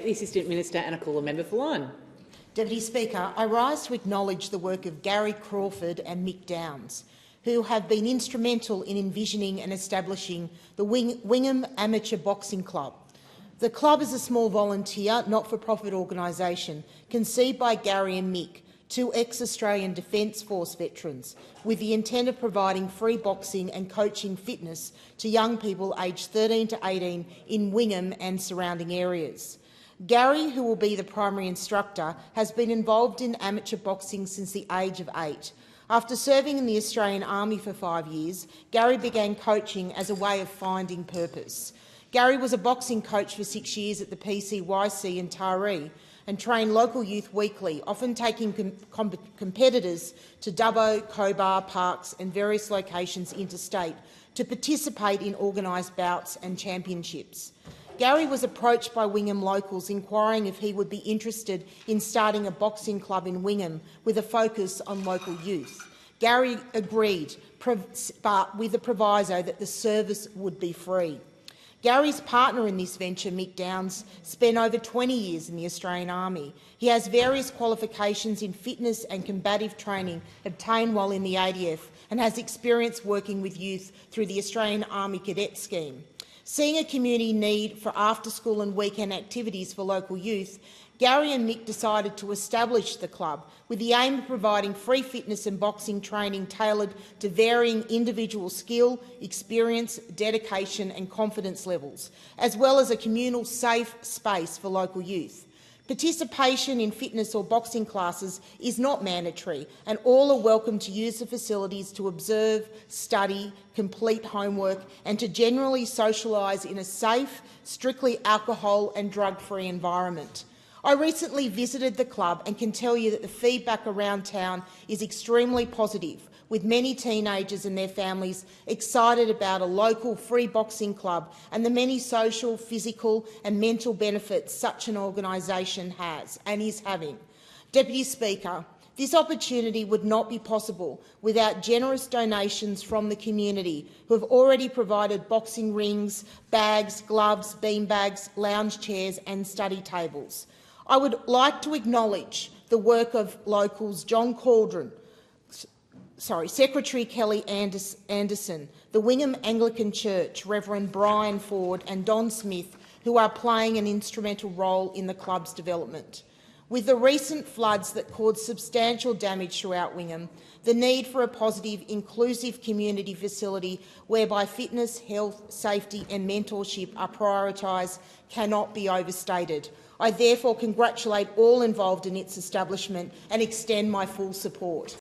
The Assistant Minister and I call the member for one. Deputy Speaker, I rise to acknowledge the work of Gary Crawford and Mick Downs, who have been instrumental in envisioning and establishing the Wingham Amateur Boxing Club. The club is a small volunteer, not-for-profit organisation conceived by Gary and Mick, two ex-Australian Defence Force veterans, with the intent of providing free boxing and coaching fitness to young people aged 13 to 18 in Wingham and surrounding areas. Gary, who will be the primary instructor, has been involved in amateur boxing since the age of 8. After serving in the Australian Army for 5 years, Gary began coaching as a way of finding purpose. Gary was a boxing coach for 6 years at the PCYC in Taree and trained local youth weekly, often taking competitors to Dubbo, Cobar, Parks and various locations interstate to participate in organised bouts and championships. Gary was approached by Wingham locals inquiring if he would be interested in starting a boxing club in Wingham with a focus on local youth. Gary agreed, but with the proviso that the service would be free. Gary's partner in this venture, Mick Downs, spent over 20 years in the Australian Army. He has various qualifications in fitness and combative training obtained while in the ADF and has experience working with youth through the Australian Army Cadet Scheme. Seeing a community need for after-school and weekend activities for local youth, Gary and Mick decided to establish the club with the aim of providing free fitness and boxing training tailored to varying individual skill, experience, dedication and confidence levels, as well as a communal safe space for local youth. Participation in fitness or boxing classes is not mandatory, and all are welcome to use the facilities to observe, study, complete homework and to generally socialise in a safe, strictly alcohol and drug-free environment. I recently visited the club and can tell you that the feedback around town is extremely positive, with many teenagers and their families excited about a local free boxing club and the many social, physical and mental benefits such an organisation has and is having. Deputy Speaker, this opportunity would not be possible without generous donations from the community, who have already provided boxing rings, bags, gloves, beanbags, lounge chairs and study tables. I would like to acknowledge the work of locals Secretary Kelly Anderson, the Wingham Anglican Church, Reverend Brian Ford and Don Smith, who are playing an instrumental role in the club's development. With the recent floods that caused substantial damage throughout Wingham, the need for a positive, inclusive community facility whereby fitness, health, safety and mentorship are prioritised cannot be overstated. I therefore congratulate all involved in its establishment and extend my full support.